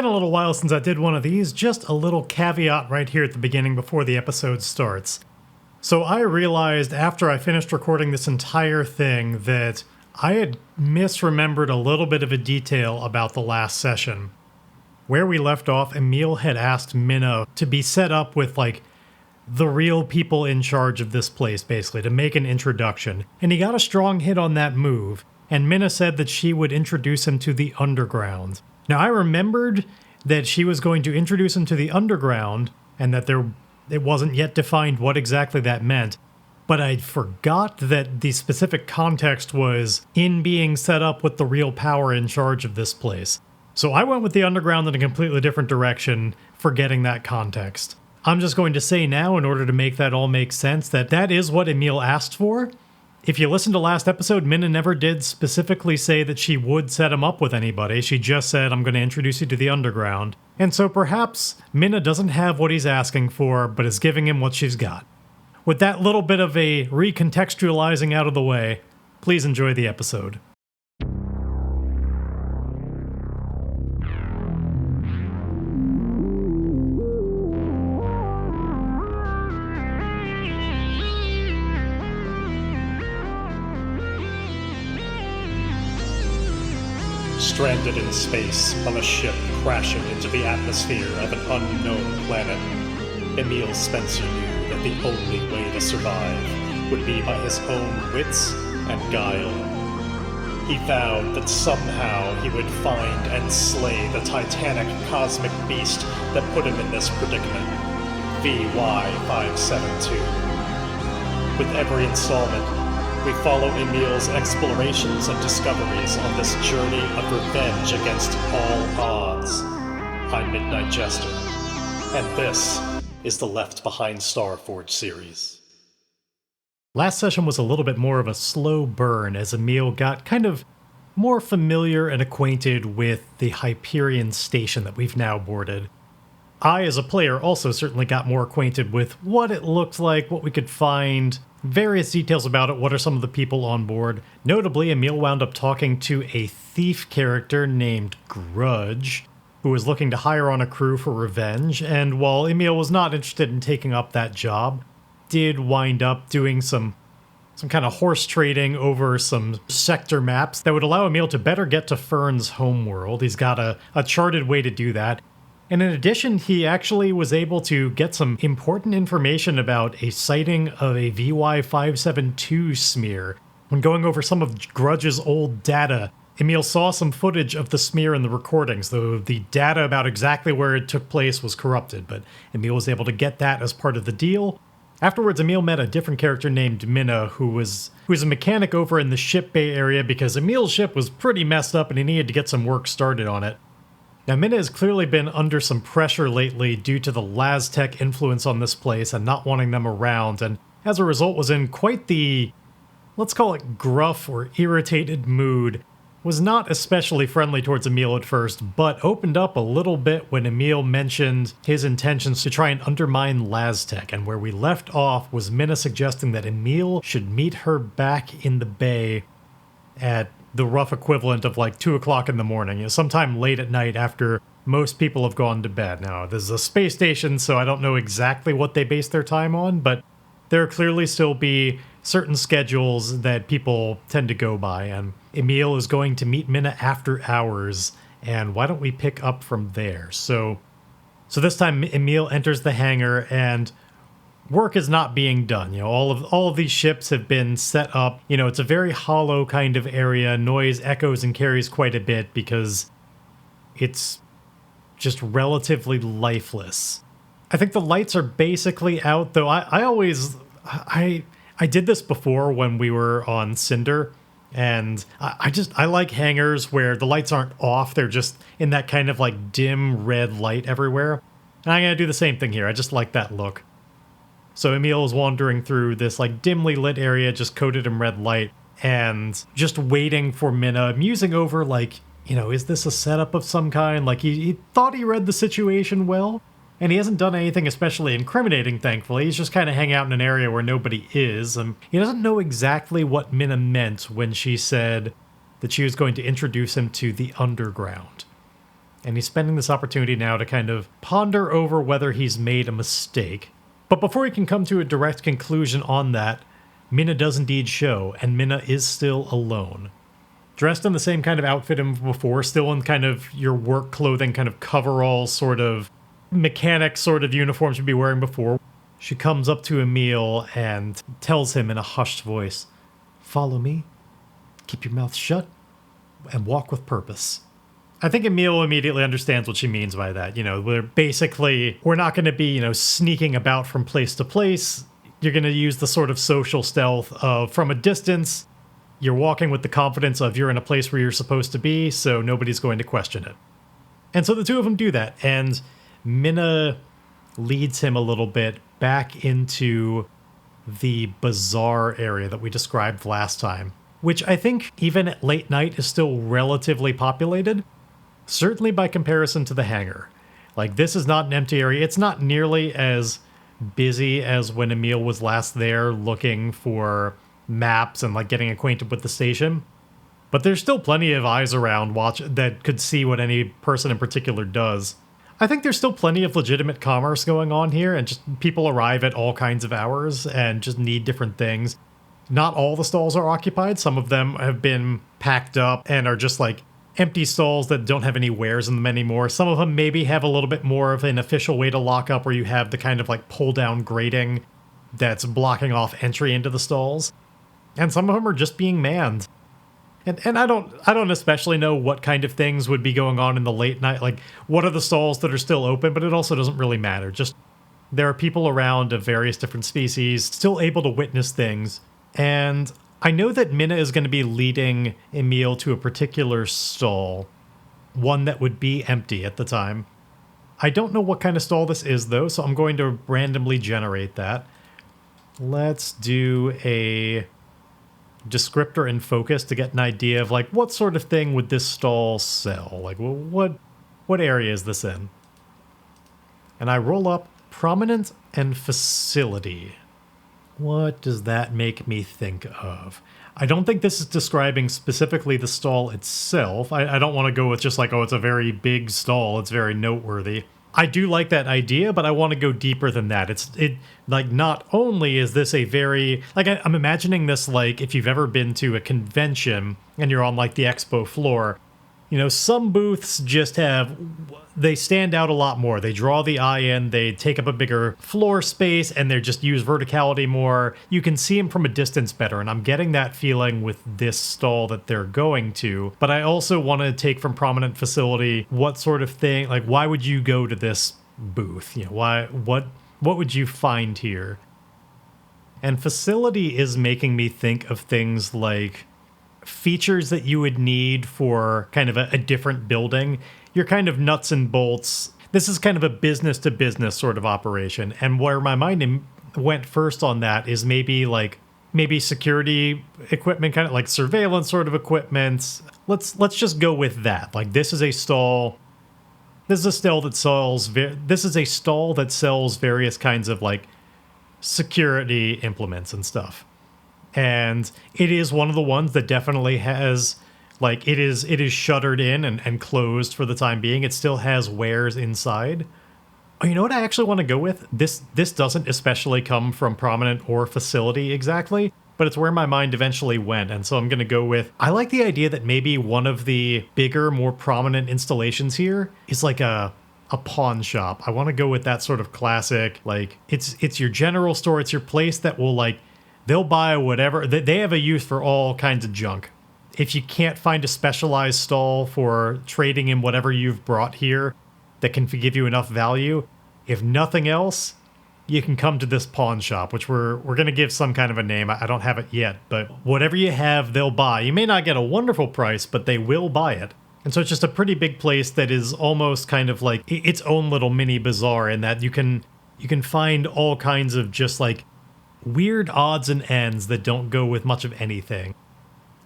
Been a little while since I did one of these, just a little caveat right here at the beginning before the episode starts. So I realized after I finished recording this entire thing that I had misremembered a little bit of a detail about the last session. Where we left off, Emile had asked Mina to be set up with, the real people in charge of this place, basically, to make an introduction. And he got a strong hit on that move, and Mina said that she would introduce him to the underground. Now, I remembered that she was going to introduce him to the underground, and that it wasn't yet defined what exactly that meant, but I forgot that the specific context was in being set up with the real power in charge of this place. So I went with the underground in a completely different direction, forgetting that context. I'm just going to say now, in order to make that all make sense, that is what Emile asked for. If you listen to last episode, Mina never did specifically say that she would set him up with anybody. She just said, I'm going to introduce you to the underground. And so perhaps Mina doesn't have what he's asking for, but is giving him what she's got. With that little bit of a recontextualizing out of the way, please enjoy the episode. Stranded in space on a ship crashing into the atmosphere of an unknown planet, Emile Spencer knew that the only way to survive would be by his own wits and guile. He vowed that somehow he would find and slay the titanic cosmic beast that put him in this predicament, VY572. With every installment, we follow Emile's explorations and discoveries on this journey of revenge against all odds. I'm Midnight Jester, and this is the Left Behind Starforge series. Last session was a little bit more of a slow burn as Emile got kind of more familiar and acquainted with the Hyperion station that we've now boarded. I, as a player, also certainly got more acquainted with what it looked like, what we could find, various details about it, what are some of the people on board. Notably, Emile wound up talking to a thief character named Grudge, who was looking to hire on a crew for revenge, and while Emile was not interested in taking up that job, did wind up doing some kind of horse trading over some sector maps that would allow Emile to better get to Fern's homeworld. He's got a charted way to do that. And in addition, he actually was able to get some important information about a sighting of a VY572 smear. When going over some of Grudge's old data, Emile saw some footage of the smear in the recordings, though the data about exactly where it took place was corrupted, but Emile was able to get that as part of the deal. Afterwards, Emile met a different character named Mina, who was a mechanic over in the ship bay area because Emile's ship was pretty messed up and he needed to get some work started on it. Now, Mina has clearly been under some pressure lately due to the Laztec influence on this place and not wanting them around, and as a result was in quite the, let's call it gruff or irritated mood. Was not especially friendly towards Emile at first, but opened up a little bit when Emile mentioned his intentions to try and undermine Laztec, and where we left off was Mina suggesting that Emile should meet her back in the bay at the rough equivalent of 2 o'clock in the morning, sometime late at night after most people have gone to bed. Now, this is a space station, so I don't know exactly what they base their time on, but there clearly still be certain schedules that people tend to go by, and Emile is going to meet Mina after hours, and why don't we pick up from there? So this time Emile enters the hangar, and work is not being done. All of these ships have been set up. It's a very hollow kind of area. Noise echoes and carries quite a bit because it's just relatively lifeless. I think the lights are basically out, though. I did this before when we were on Cinder, and I like hangars where the lights aren't off. They're just in that kind of dim red light everywhere. And I'm going to do the same thing here. I just like that look. So Emile is wandering through this dimly lit area just coated in red light and just waiting for Mina, musing over is this a setup of some kind? He thought he read the situation well, and he hasn't done anything especially incriminating, thankfully. He's just kind of hanging out in an area where nobody is. He doesn't know exactly what Mina meant when she said that she was going to introduce him to the underground. And he's spending this opportunity now to kind of ponder over whether he's made a mistake. But before he can come to a direct conclusion on that, Mina does indeed show, and Mina is still alone. Dressed in the same kind of outfit as before, still in kind of your work clothing, kind of coverall sort of mechanic sort of uniform she'd be wearing before. She comes up to Emile and tells him in a hushed voice, "Follow me, keep your mouth shut, and walk with purpose." I think Emile immediately understands what she means by that. We're not going to be, sneaking about from place to place. You're going to use the sort of social stealth of from a distance. You're walking with the confidence of you're in a place where you're supposed to be, so nobody's going to question it. And so the two of them do that, and Mina leads him a little bit back into the bazaar area that we described last time, which I think even at late night is still relatively populated. Certainly by comparison to the hangar. Like, this is not an empty area. It's not nearly as busy as when Emile was last there looking for maps and, like, getting acquainted with the station. But there's still plenty of eyes around that could see what any person in particular does. I think there's still plenty of legitimate commerce going on here, and just people arrive at all kinds of hours and just need different things. Not all the stalls are occupied. Some of them have been packed up and are just, like, empty stalls that don't have any wares in them anymore. Some of them maybe have a little bit more of an official way to lock up, where you have the kind of like pull down grating that's blocking off entry into the stalls. And some of them are just being manned. And I don't especially know what kind of things would be going on in the late night. Like, what are the stalls that are still open? But it also doesn't really matter. Just there are people around of various different species still able to witness things. And I know that Mina is going to be leading Emile to a particular stall, one that would be empty at the time. I don't know what kind of stall this is, though, so I'm going to randomly generate that. Let's do a descriptor and focus to get an idea of, like, what sort of thing would this stall sell? Like, what area is this in? And I roll up prominent and facility. What does that make me think of? I don't think this is describing specifically the stall itself. I don't want to go with just like, oh, it's a very big stall. It's very noteworthy. I do like that idea, but I want to go deeper than that. Not only is this a very, like, I'm imagining this like if you've ever been to a convention and you're on like the expo floor. Some booths just they stand out a lot more. They draw the eye in, they take up a bigger floor space, and they just use verticality more. You can see them from a distance better, and I'm getting that feeling with this stall that they're going to. But I also want to take from prominent facility what sort of thing, like, why would you go to this booth? What would you find here? And facility is making me think of things like features that you would need for kind of a different building. Your kind of nuts and bolts. This is kind of a business to business sort of operation. And where my mind went first on that is maybe security equipment, kind of like surveillance sort of equipment. Let's just go with that. Like, this is a stall. This is a stall that sells various kinds of like security implements and stuff. And it is one of the ones that definitely has, like, it is shuttered in and closed for the time being. It still has wares inside. Oh, you know what I actually want to go with? This doesn't especially come from prominent or facility exactly, but it's where my mind eventually went. And so I'm going to go with, I like the idea that maybe one of the bigger, more prominent installations here is like a pawn shop. I want to go with that sort of classic, like, it's your general store. It's your place that will, like, they'll buy whatever. They have a use for all kinds of junk. If you can't find a specialized stall for trading in whatever you've brought here that can give you enough value, if nothing else, you can come to this pawn shop, which we're going to give some kind of a name. I don't have it yet, but whatever you have, they'll buy. You may not get a wonderful price, but they will buy it. And so it's just a pretty big place that is almost kind of like its own little mini bazaar, in that you can find all kinds of just like weird odds and ends that don't go with much of anything.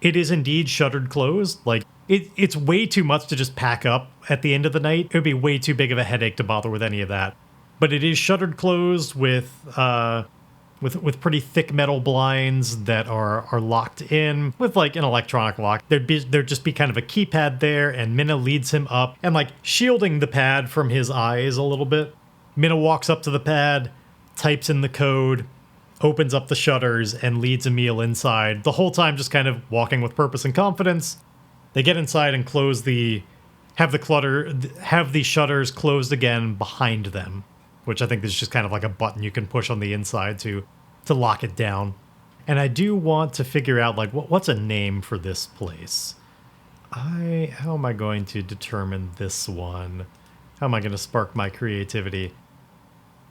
It is indeed shuttered closed. Like, it's way too much to just pack up at the end of the night. It would be way too big of a headache to bother with any of that. But it is shuttered closed with with pretty thick metal blinds that are locked in with like an electronic lock. There'd just be kind of a keypad there, and Mina leads him up and like shielding the pad from his eyes a little bit. Mina walks up to the pad, types in the code, opens up the shutters, and leads Emile inside. The whole time just kind of walking with purpose and confidence. They get inside and have the shutters closed again behind them, which I think is just kind of like a button you can push on the inside to lock it down. And I do want to figure out like what's a name for this place. How am I going to determine this one? How am I going to spark my creativity?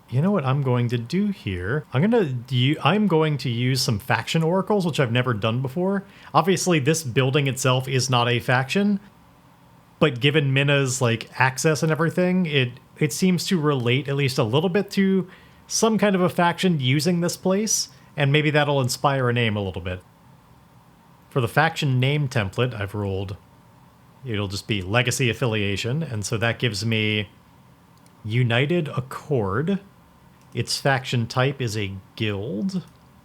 You know what I'm going to do here? I'm going to use some faction oracles, which I've never done before. Obviously, this building itself is not a faction, but given Mina's like access and everything, it seems to relate at least a little bit to some kind of a faction using this place, and maybe that'll inspire a name a little bit. For the faction name template, I've rolled. It'll just be Legacy Affiliation, and so that gives me United Accord. Its faction type is a guild,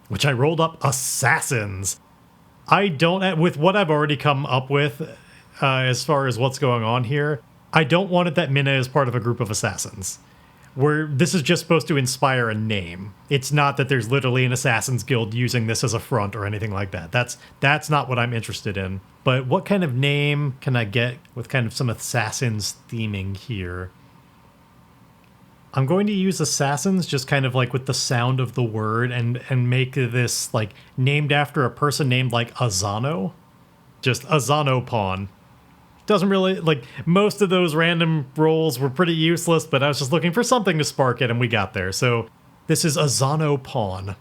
which I rolled up Assassins. I don't, with what I've already come up with as far as what's going on here, I don't want it that Mina is part of a group of assassins. Where this is just supposed to inspire a name. It's not that there's literally an assassins guild using this as a front or anything like that. That's not what I'm interested in. But what kind of name can I get with kind of some assassins theming here? I'm going to use assassins just kind of like with the sound of the word and make this like named after a person named like Azano. Just Azano Pawn. Doesn't really, like, most of those random rolls were pretty useless, but I was just looking for something to spark it, and we got there. So this is Azano Pawn.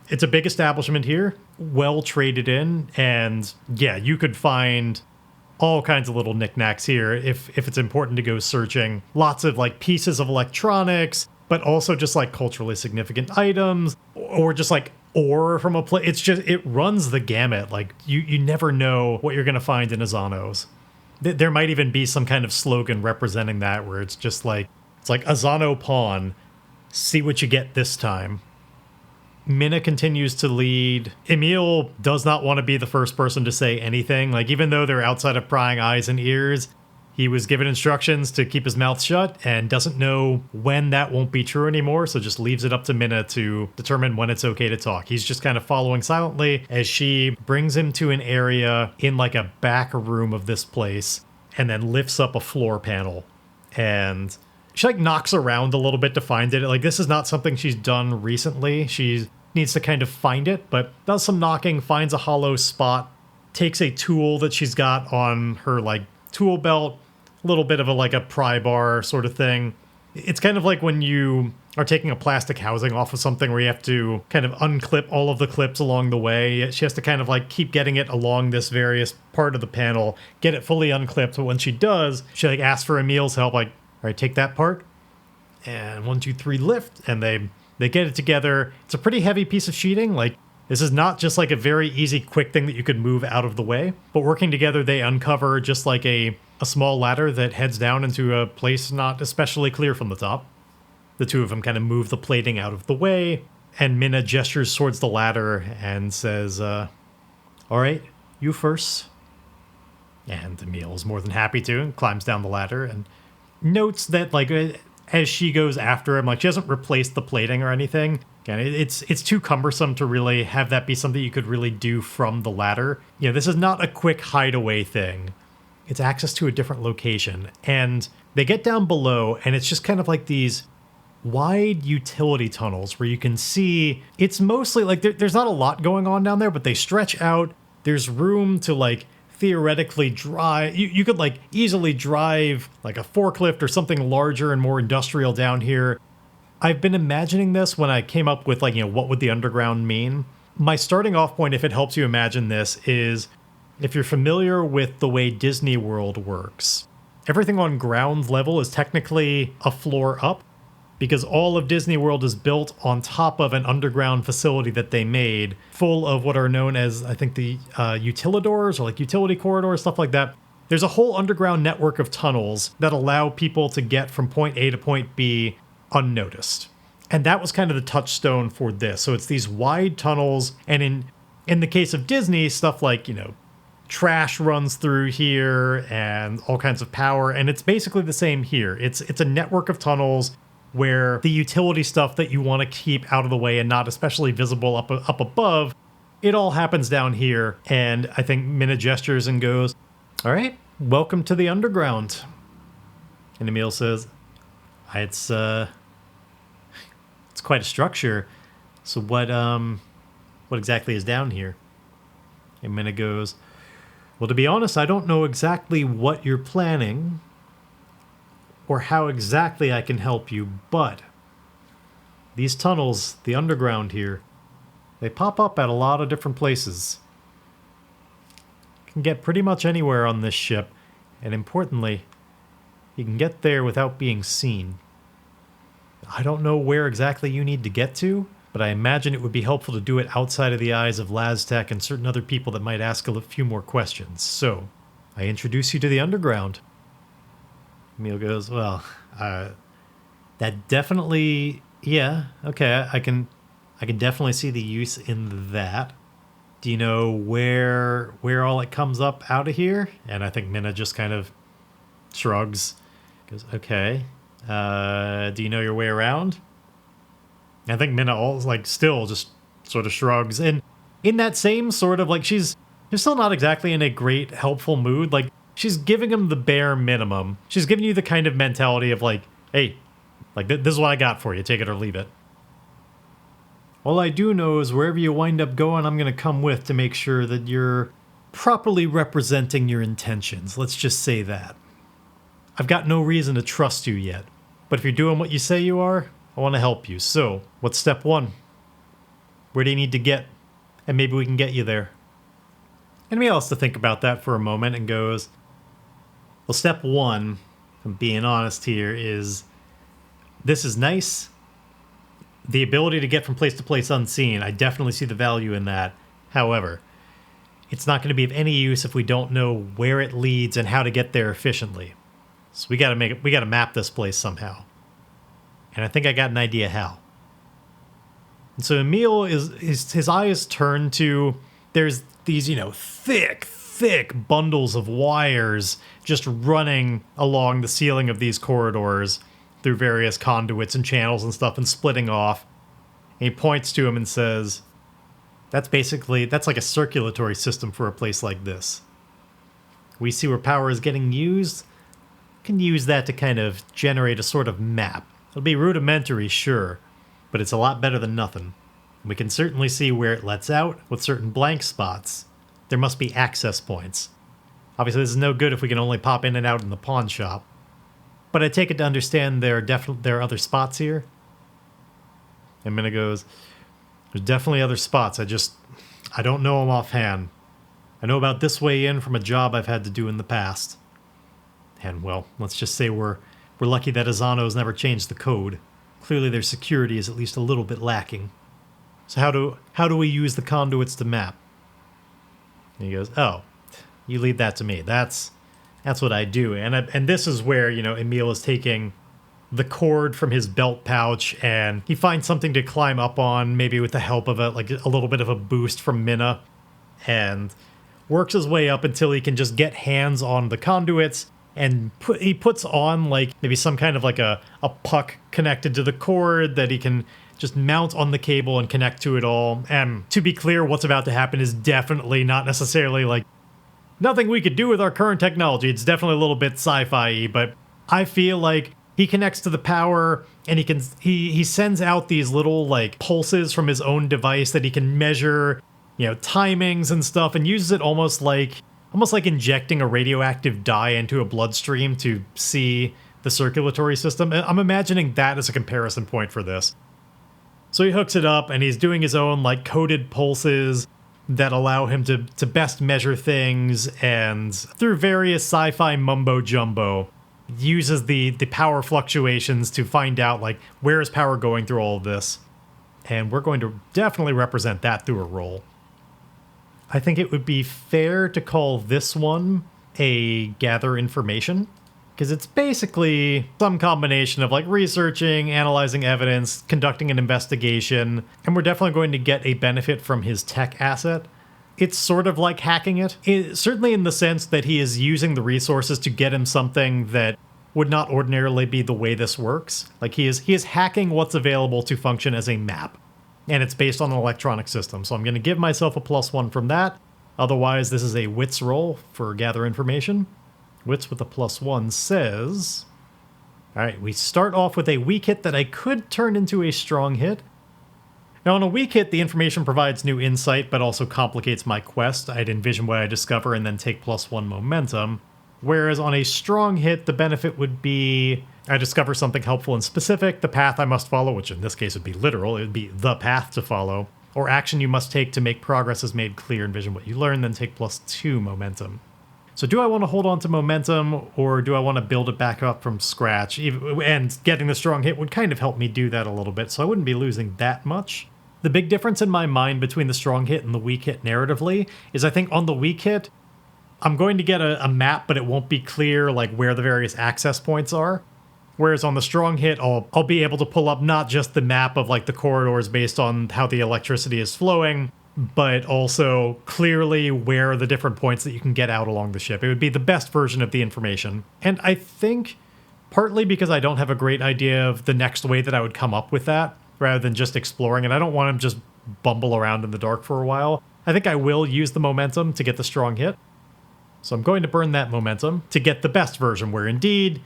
It's a big establishment here, well traded in, and yeah, you could find all kinds of little knickknacks here if it's important to go searching. Lots of, like, pieces of electronics, but also just, like, culturally significant items, or just, like, ore from a place. It's just, it runs the gamut. Like, you never know what you're going to find in Azano's. There might even be some kind of slogan representing that where it's just like, it's like Azano Pawn, see what you get this time. Mina continues to lead. Emile does not want to be the first person to say anything. Like, even though they're outside of prying eyes and ears, he was given instructions to keep his mouth shut and doesn't know when that won't be true anymore, so just leaves it up to Mina to determine when it's okay to talk. He's just kind of following silently as she brings him to an area in like a back room of this place and then lifts up a floor panel. And she like knocks around a little bit to find it. Like, this is not something she's done recently. She needs to kind of find it, but does some knocking, finds a hollow spot, takes a tool that she's got on her like tool belt, a little bit of a pry bar sort of thing. It's kind of like when you are taking a plastic housing off of something where you have to kind of unclip all of the clips along the way. She has to kind of like keep getting it along this various part of the panel, get it fully unclipped. But when she does, she like asks for Emile's help, like, all right, take that part. And 1, 2, 3, lift. And they get it together. It's a pretty heavy piece of sheeting. Like, this is not just like a very easy, quick thing that you could move out of the way. But working together, they uncover just like a small ladder that heads down into a place not especially clear from the top. The two of them kind of move the plating out of the way, and Mina gestures towards the ladder and says, all right, you first. And Emile is more than happy to, and climbs down the ladder, and notes that, like, as she goes after him, like, she hasn't replaced the plating or anything. Again, it's too cumbersome to really have that be something you could really do from the ladder. You know, this is not a quick hideaway thing. It's access to a different location. And they get down below, and it's just kind of like these wide utility tunnels where you can see it's mostly like there's not a lot going on down there, but they stretch out. There's room to like theoretically drive. You could like easily drive like a forklift or something larger and more industrial down here. I've been imagining this when I came up with like, you know, what would the underground mean? My starting off point, if it helps you imagine this, is if you're familiar with the way Disney World works, everything on ground level is technically a floor up because all of Disney World is built on top of an underground facility that they made full of what are known as, I think, the utilidors or like utility corridors, stuff like that. There's a whole underground network of tunnels that allow people to get from point A to point B unnoticed. And that was kind of the touchstone for this. So it's these wide tunnels, and in the case of Disney, stuff like, trash runs through here and all kinds of power, and it's basically the same here. It's a network of tunnels where the utility stuff that you want to keep out of the way and not especially visible up above, it all happens down here. And I think Mina gestures and goes, "All right, welcome to the underground." And Emile says, It's quite a structure. So what exactly is down here?" And Mina goes, "Well, to be honest, I don't know exactly what you're planning or how exactly I can help you, but these tunnels, the underground here, they pop up at a lot of different places. You can get pretty much anywhere on this ship, and importantly, you can get there without being seen. I don't know where exactly you need to get to, but I imagine it would be helpful to do it outside of the eyes of Laztec and certain other people that might ask a few more questions. So, I introduce you to the underground." Emile goes, "Well, that definitely, yeah, okay, I can definitely see the use in that. Do you know where all it comes up out of here?" And I think Mina just kind of shrugs, goes, "Okay, do you know your way around?" I think Mina still just sort of shrugs, and in that same sort of she's still not exactly in a great helpful mood. She's giving him the bare minimum. She's giving you the kind of mentality of "Hey, this is what I got for you. Take it or leave it. All I do know is wherever you wind up going, I'm going to come with to make sure that you're properly representing your intentions. Let's just say that. I've got no reason to trust you yet, but if you're doing what you say you are, I want to help you. So, what's step one? Where do you need to get? And maybe we can get you there." And Emile has to think about that for a moment and goes, "Well, step one, if I'm being honest here, is this is nice. The ability to get from place to place unseen, I definitely see the value in that. However, it's not going to be of any use if we don't know where it leads and how to get there efficiently. So we got to map this place somehow. And I think I got an idea how." And so Emile his eyes turn to, there's these, thick bundles of wires just running along the ceiling of these corridors through various conduits and channels and stuff and splitting off. And he points to him and says, that's like a circulatory system for a place like this. We see where power is getting used. Can use that to kind of generate a sort of map. It'll be rudimentary, sure, but it's a lot better than nothing. We can certainly see where it lets out with certain blank spots. There must be access points. Obviously, this is no good if we can only pop in and out in the pawn shop. But I take it to understand there are other spots here. And Mina goes, "There's definitely other spots. I don't know them offhand. I know about this way in from a job I've had to do in the past. And, well, let's just say we're lucky that Azano's never changed the code. Clearly their security is at least a little bit lacking. So how do we use the conduits to map?" And he goes, "Oh, you leave that to me. That's what I do." And this is where, Emile is taking the cord from his belt pouch and he finds something to climb up on, maybe with the help of a little bit of a boost from Mina, and works his way up until he can just get hands on the conduits. And he puts on maybe some kind of a puck connected to the cord that he can just mount on the cable and connect to it all. And to be clear, what's about to happen is definitely not necessarily nothing we could do with our current technology. It's definitely a little bit sci-fi-y, but I feel like he connects to the power and he sends out these little pulses from his own device that he can measure, timings and stuff, and uses it almost like injecting a radioactive dye into a bloodstream to see the circulatory system. I'm imagining that as a comparison point for this. So he hooks it up and he's doing his own coded pulses that allow him to best measure things, and through various sci-fi mumbo jumbo, uses the power fluctuations to find out where is power going through all of this. And we're going to definitely represent that through a roll. I think it would be fair to call this one a gather information Because it's basically some combination of like researching, analyzing evidence, conducting an investigation, and we're definitely going to get a benefit from his tech asset. It's sort of like hacking it, certainly in the sense that he is using the resources to get him something that would not ordinarily be the way this works. Like he is hacking what's available to function as a map, and it's based on an electronic system. So I'm going to give myself a +1 from that. Otherwise, this is a wits roll for gather information. Wits with a +1 says... Alright, we start off with a weak hit that I could turn into a strong hit. Now, on a weak hit, the information provides new insight, but also complicates my quest. I'd envision what I discover and then take +1 momentum. Whereas on a strong hit, the benefit would be I discover something helpful and specific, the path I must follow, which in this case would be literal, it would be the path to follow, or action you must take to make progress is made clear, envision what you learn, then take +2 momentum. So do I want to hold on to momentum, or do I want to build it back up from scratch? And getting the strong hit would kind of help me do that a little bit, so I wouldn't be losing that much. The big difference in my mind between the strong hit and the weak hit narratively is I think on the weak hit, I'm going to get a map, but it won't be clear like where the various access points are. Whereas on the strong hit, I'll be able to pull up not just the map of like the corridors based on how the electricity is flowing, but also clearly where are the different points that you can get out along the ship. It would be the best version of the information. And I think partly because I don't have a great idea of the next way that I would come up with that, rather than just exploring, and I don't want to just bumble around in the dark for a while, I think I will use the momentum to get the strong hit. So I'm going to burn that momentum to get the best version, where indeed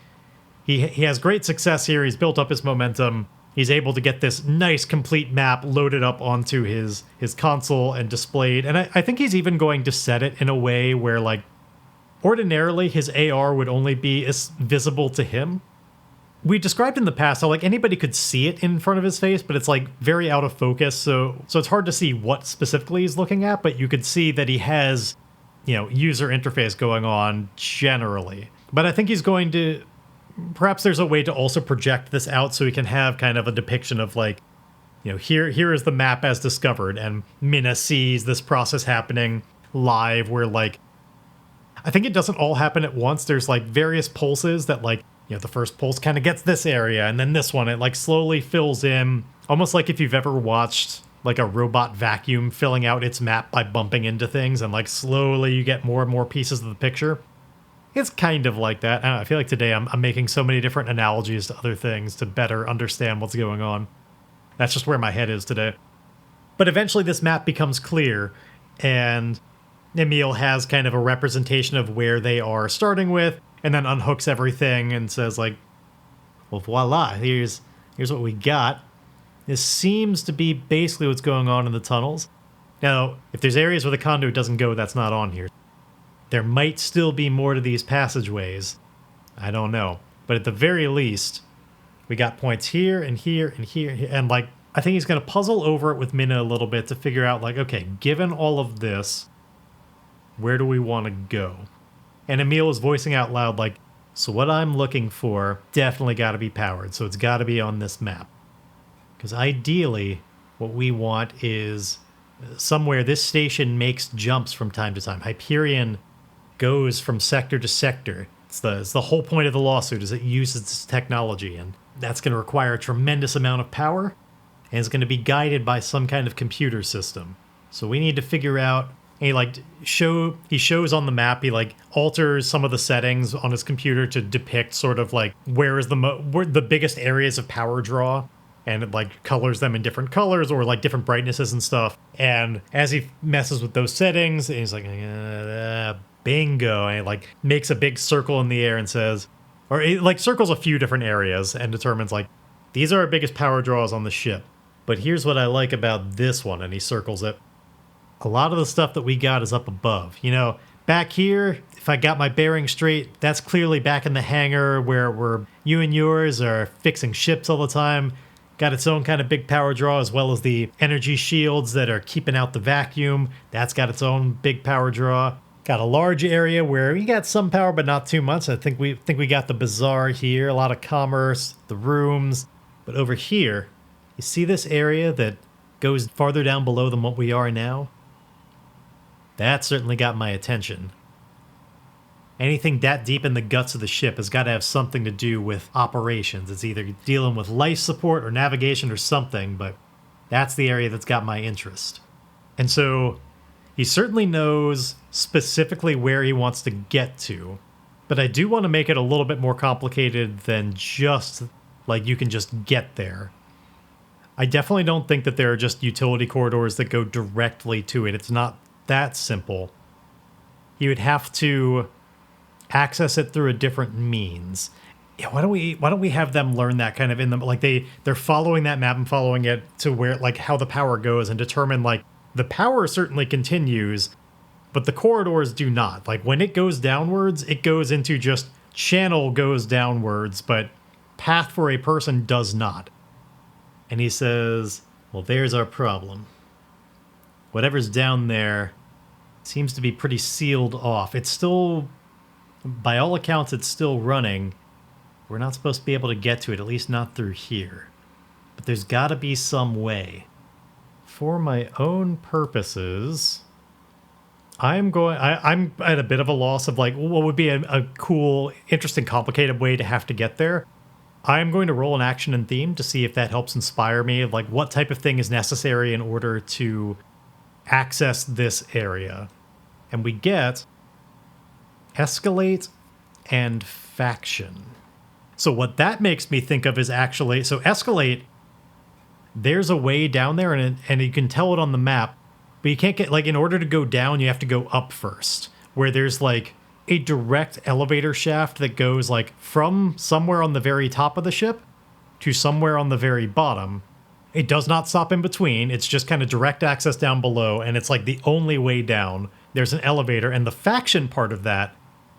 he has great success here. He's built up his momentum. He's able to get this nice complete map loaded up onto his console and displayed. And I think he's even going to set it in a way where, like, ordinarily his AR would only be visible to him. We described in the past how like anybody could see it in front of his face, but it's like very out of focus. So it's hard to see what specifically he's looking at, but you could see that he has, user interface going on generally. But I think he's going to, perhaps there's a way to also project this out so we can have kind of a depiction of like, here is the map as discovered, and Mina sees this process happening live where like, I think it doesn't all happen at once. There's like various pulses that like, the first pulse kind of gets this area, and then this one, it like slowly fills in, almost like if you've ever watched like a robot vacuum filling out its map by bumping into things, and like slowly you get more and more pieces of the picture. It's kind of like that. I feel like today I'm making so many different analogies to other things to better understand what's going on. That's just where my head is today. But eventually this map becomes clear, and Emile has kind of a representation of where they are starting with, and then unhooks everything and says like, well, voila, here's what we got. This seems to be basically what's going on in the tunnels. Now, if there's areas where the conduit doesn't go, that's not on here. There might still be more to these passageways. I don't know. But at the very least, we got points here and here and here. And like, I think he's going to puzzle over it with Mina a little bit to figure out like, okay, given all of this, where do we want to go? And Emile is voicing out loud like, so what I'm looking for definitely got to be powered. So it's got to be on this map. Because ideally, what we want is somewhere this station makes jumps from time to time. Hyperion goes from sector to sector. It's the whole point of the lawsuit is it uses this technology, and that's going to require a tremendous amount of power, and it's going to be guided by some kind of computer system. So we need to figure out. And he shows on the map, he like alters some of the settings on his computer to depict sort of like where the biggest areas of power draw, and it like colors them in different colors or like different brightnesses and stuff. And as he messes with those settings, he's like, bingo, and he like makes a big circle in the air and says, or it like circles a few different areas and determines like, these are our biggest power draws on the ship. But here's what I like about this one, and he circles it. A lot of the stuff that we got is up above. Back here, if I got my bearing straight, that's clearly back in the hangar where you and yours are fixing ships all the time. Got its own kind of big power draw, as well as the energy shields that are keeping out the vacuum. That's got its own big power draw. Got a large area where we got some power, but not too much. I think we got the bazaar here, a lot of commerce, the rooms. But over here, you see this area that goes farther down below than what we are now? That certainly got my attention. anything that deep in the guts of the ship has got to have something to do with operations. It's either dealing with life support or navigation or something, but that's the area that's got my interest. And so he certainly knows specifically where he wants to get to, but I do want to make it a little bit more complicated than just like you can just get there. I definitely don't think that there are just utility corridors that go directly to it. It's not that simple. You would have to access it through a different means. Yeah, why don't we have them learn that kind of in them, like they're following that map and following it to where like how the power goes and determine like the power certainly continues, but the corridors do not. Like when it goes downwards, it goes into just channel goes downwards, but path for a person does not. And he says, well, there's our problem. Whatever's down there seems to be pretty sealed off. It's still, by all accounts, it's still running. We're not supposed to be able to get to it, at least not through here. But there's got to be some way. For my own purposes, I'm at a bit of a loss of like, what would be a cool, interesting, complicated way to have to get there. I'm going to roll an action and theme to see if that helps inspire me of like what type of thing is necessary in order to access this area. And we get escalate and faction. So what that makes me think of is actually, so escalate, there's a way down there and you can tell it on the map, but you can't get, like in order to go down, you have to go up first, where there's like a direct elevator shaft that goes like from somewhere on the very top of the ship to somewhere on the very bottom. It does not stop in between. It's just kind of direct access down below, and it's like the only way down. There's an elevator, and the faction part of that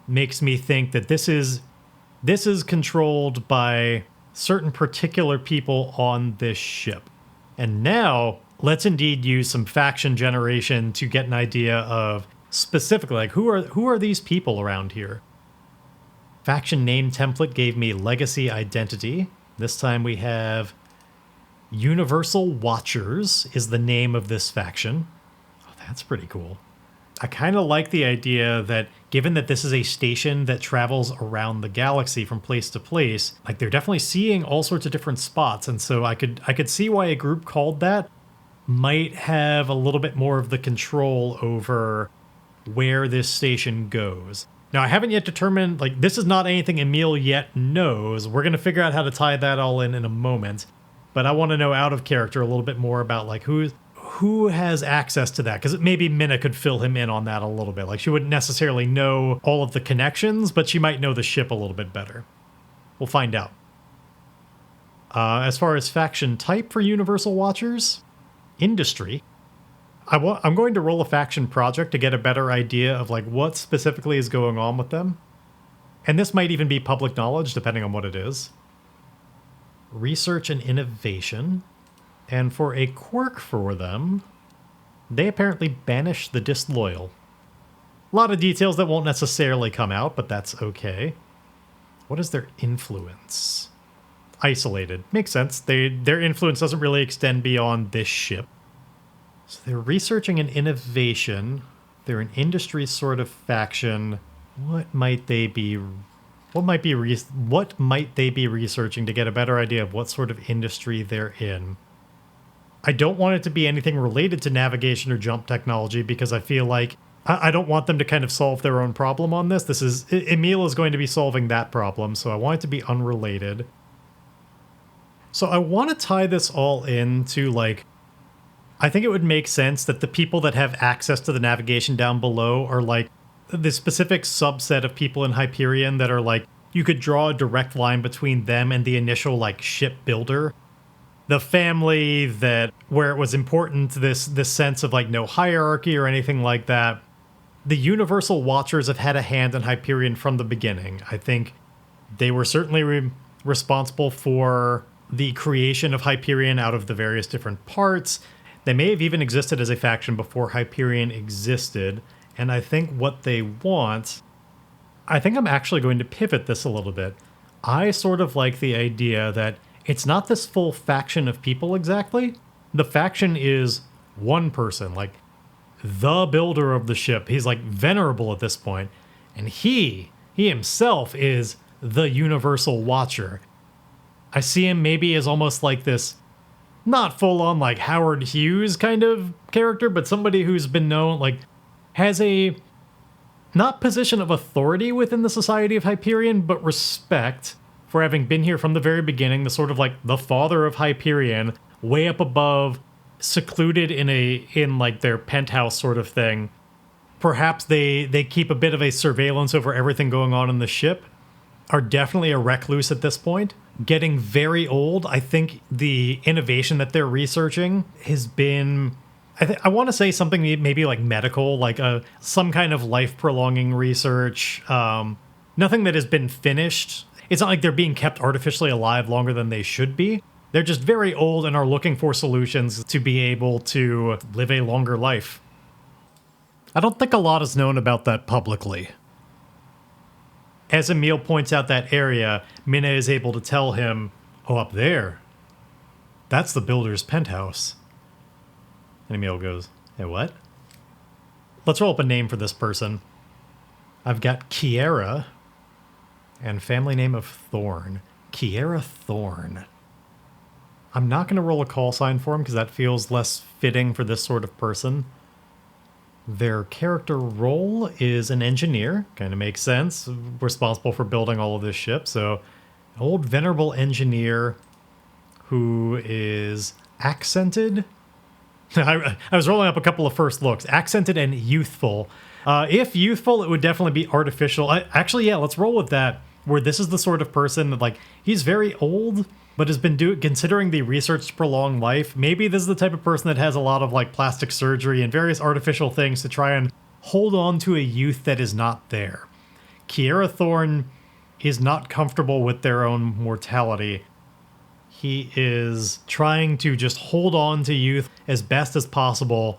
makes me think that this is controlled by certain particular people on this ship. And now let's indeed use some faction generation to get an idea of specifically like who are these people around here. Faction name template gave me legacy identity. This time we have Universal Watchers is the name of this faction. Oh, that's pretty cool. I kind of like the idea that given that this is a station that travels around the galaxy from place to place, like they're definitely seeing all sorts of different spots. And so I could see why a group called that might have a little bit more of the control over where this station goes. Now, I haven't yet determined, like, this is not anything Emile yet knows. We're going to figure out how to tie that all in a moment. But I want to know out of character a little bit more about, like, who has access to that. Because maybe Mina could fill him in on that a little bit. Like, she wouldn't necessarily know all of the connections, but she might know the ship a little bit better. We'll find out. As far as faction type for Universal Watchers, industry. I'm going to roll a faction project to get a better idea of like what specifically is going on with them. And this might even be public knowledge, depending on what it is. Research and innovation. And for a quirk for them, they apparently banish the disloyal. A lot of details that won't necessarily come out, but that's okay. What is their influence? Isolated. Makes sense. Their influence doesn't really extend beyond this ship. So they're researching an innovation. They're an industry sort of faction. What might they be researching to get a better idea of what sort of industry they're in? I don't want it to be anything related to navigation or jump technology because I feel like I don't want them to kind of solve their own problem on this. Emile is going to be solving that problem, so I want it to be unrelated. So I want to tie this all into like, I think it would make sense that the people that have access to the navigation down below are like the specific subset of people in Hyperion that are like, you could draw a direct line between them and the initial like ship builder. The family that, where it was important, this sense of like no hierarchy or anything like that. The Universal Watchers have had a hand in Hyperion from the beginning. I think they were certainly responsible for the creation of Hyperion out of the various different parts. They may have even existed as a faction before Hyperion existed, and I think what they want... I think I'm actually going to pivot this a little bit. I sort of like the idea that it's not this full faction of people exactly. The faction is one person, like the builder of the ship. He's like venerable at this point, And he himself is the Universal Watcher. I see him maybe as almost like this, not full on like Howard Hughes kind of character, but somebody who's been known, like, has a not position of authority within the Society of Hyperion, but respect for having been here from the very beginning, the sort of like the father of Hyperion, way up above, secluded in like their penthouse sort of thing. Perhaps they keep a bit of a surveillance over everything going on in the ship, are definitely a recluse at this point, getting very old. I think the innovation that they're researching has been, I want to say something maybe like medical, like some kind of life-prolonging research. Nothing that has been finished. It's not like they're being kept artificially alive longer than they should be. They're just very old and are looking for solutions to be able to live a longer life. I don't think a lot is known about that publicly. As Emile points out that area, Mina is able to tell him, oh, up there, that's the builder's penthouse. And Emile goes, hey, what? Let's roll up a name for this person. I've got Kiera and family name of Thorn. Kiera Thorn. I'm not going to roll a call sign for him because that feels less fitting for this sort of person. Their character role is an engineer. Kind of makes sense. Responsible for building all of this ship. So, an old venerable engineer who is accented. I was rolling up a couple of first looks. Accented and youthful. If youthful, it would definitely be artificial. Actually, yeah, let's roll with that. Where this is the sort of person that, like, he's very old, but has been considering the research to prolong life. Maybe this is the type of person that has a lot of, like, plastic surgery and various artificial things to try and hold on to a youth that is not there. Kiera Thorn is not comfortable with their own mortality. He is trying to just hold on to youth as best as possible,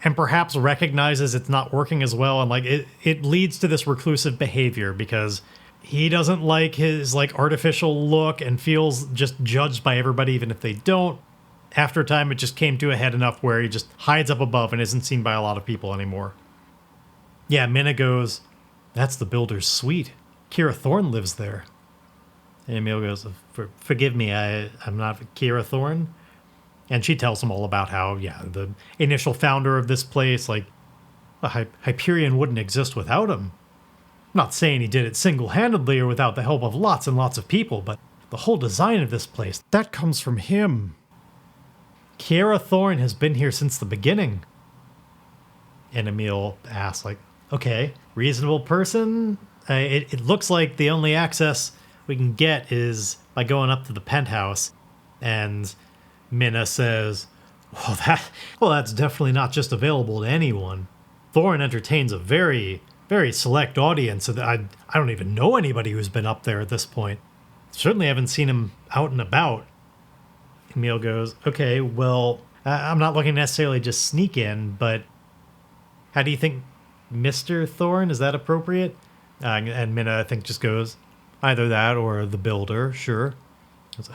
and perhaps recognizes it's not working as well, and like it leads to this reclusive behavior because he doesn't like his like artificial look and feels just judged by everybody even if they don't. After a time, it just came to a head enough where he just hides up above and isn't seen by a lot of people anymore. Yeah, Mina goes, that's the builder's suite. Kiera Thorn lives there. And Emile goes, forgive me, I'm not Kiera Thorn. And she tells him all about how, yeah, the initial founder of this place, like, Hyperion wouldn't exist without him. I'm not saying he did it single-handedly or without the help of lots and lots of people, but the whole design of this place, that comes from him. Kiera Thorn has been here since the beginning. And Emile asks, like, okay, reasonable person? It looks like the only access we can get is by going up to the penthouse. And Mina says, well, that's definitely not just available to anyone. Thorn entertains a very, very select audience. I don't even know anybody who's been up there at this point. Certainly haven't seen him out and about. Emile goes, okay, well, I'm not looking necessarily just sneak in, but how do you think Mr. Thorn, is that appropriate? And Mina, I think, just goes, either that or the builder, sure.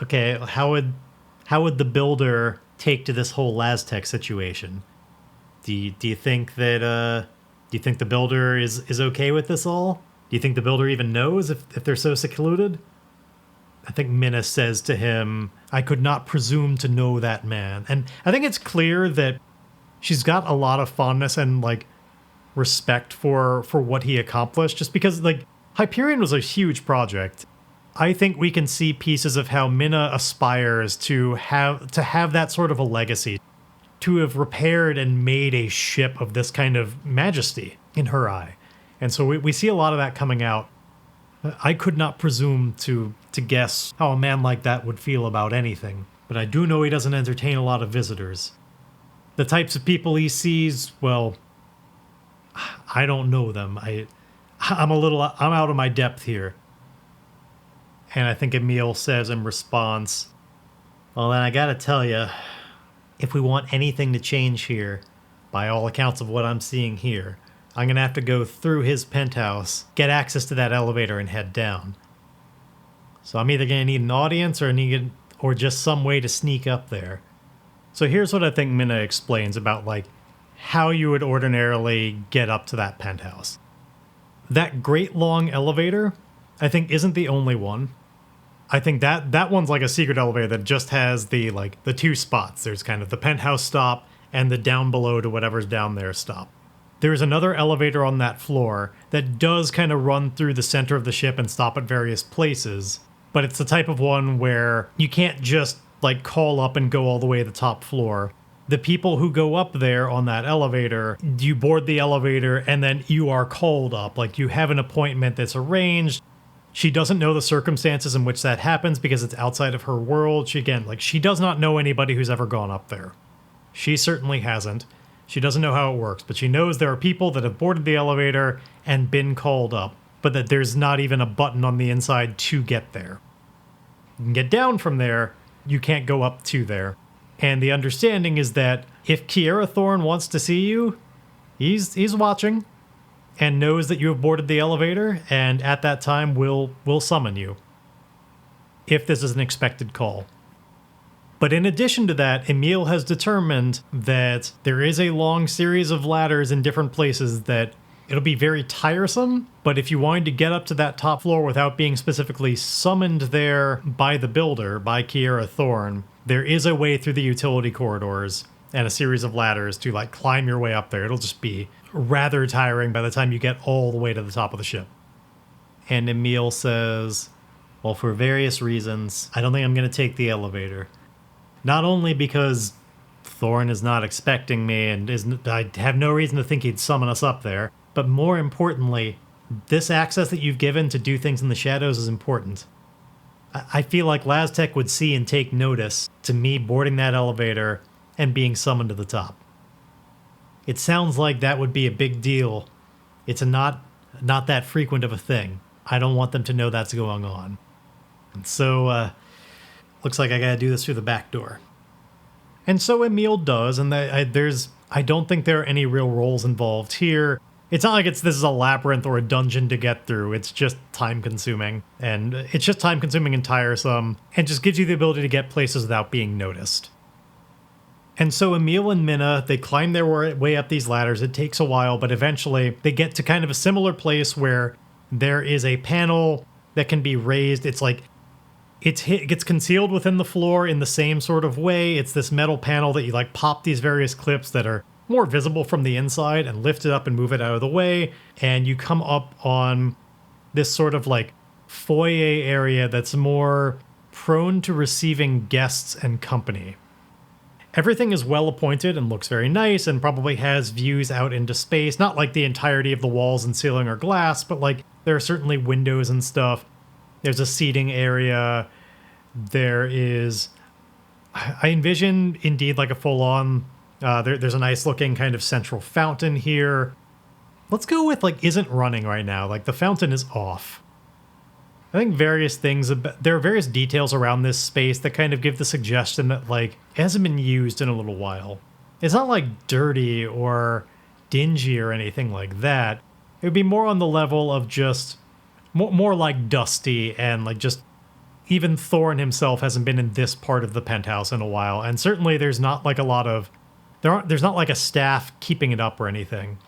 Okay, how would the builder take to this whole Laztec situation? Do you think that do you think the builder is okay with this all? Do you think the builder even knows if they're so secluded? I think Mina says to him, I could not presume to know that man. And I think it's clear that she's got a lot of fondness and like respect for what he accomplished, just because like Hyperion was a huge project. I think we can see pieces of how Mina aspires to have that sort of a legacy, to have repaired and made a ship of this kind of majesty in her eye. And so we see a lot of that coming out. I could not presume to guess how a man like that would feel about anything, but I do know he doesn't entertain a lot of visitors. The types of people he sees, well, I don't know them. I'm out of my depth here. And I think Emile says in response, well, then I gotta tell you, if we want anything to change here, by all accounts of what I'm seeing here, I'm gonna have to go through his penthouse, get access to that elevator, and head down. So I'm either gonna need an audience or just some way to sneak up there. So here's what I think Mina explains about like how you would ordinarily get up to that penthouse. That great long elevator, I think, isn't the only one. I think that one's like a secret elevator that just has the two spots. There's kind of the penthouse stop and the down below to whatever's down there stop. There's another elevator on that floor that does kind of run through the center of the ship and stop at various places, but it's the type of one where you can't just like call up and go all the way to the top floor. The people who go up there on that elevator, you board the elevator and then you are called up. Like you have an appointment that's arranged. She doesn't know the circumstances in which that happens because it's outside of her world. She does not know anybody who's ever gone up there. She certainly hasn't. She doesn't know how it works, but she knows there are people that have boarded the elevator and been called up, but that there's not even a button on the inside to get there. You can get down from there, you can't go up to there. And the understanding is that if Kiera Thorn wants to see you, he's watching and knows that you have boarded the elevator, and at that time will summon you if this is an expected call. But in addition to that, Emile has determined that there is a long series of ladders in different places that it'll be very tiresome, but if you wanted to get up to that top floor without being specifically summoned there by the builder, by Kiera Thorn, there is a way through the utility corridors and a series of ladders to like climb your way up there. It'll just be rather tiring by the time you get all the way to the top of the ship. And Emile says, well, for various reasons, I don't think I'm going to take the elevator. Not only because Thorn is not expecting me and I have no reason to think he'd summon us up there, but more importantly, this access that you've given to do things in the shadows is important. I feel like Laztec would see and take notice to me boarding that elevator and being summoned to the top. It sounds like that would be a big deal. It's not that frequent of a thing. I don't want them to know that's going on. And so, looks like I gotta do this through the back door. And so Emile does, and I don't think there are any real roles involved here. It's not like this is a labyrinth or a dungeon to get through. It's just time-consuming. And it's just time-consuming and tiresome, and just gives you the ability to get places without being noticed. And so Emile and Mina, they climb their way up these ladders. It takes a while, but eventually they get to kind of a similar place where there is a panel that can be raised. It's like, it gets concealed within the floor in the same sort of way. It's this metal panel that you like pop these various clips that are more visible from the inside and lift it up and move it out of the way. And you come up on this sort of like foyer area that's more prone to receiving guests and company. Everything is well appointed and looks very nice and probably has views out into space. Not like the entirety of the walls and ceiling are glass, but like there are certainly windows and stuff. There's a seating area. There is, I envision indeed like a full-on, there's a nice looking kind of central fountain here. Let's go with like isn't running right now. Like the fountain is off. I think there are various details around this space that kind of give the suggestion that like it hasn't been used in a little while. It's not like dirty or dingy or anything like that. It would be more on the level of just more like dusty, and like just even Thorn himself hasn't been in this part of the penthouse in a while. And certainly there's not like there's not like a staff keeping it up or anything.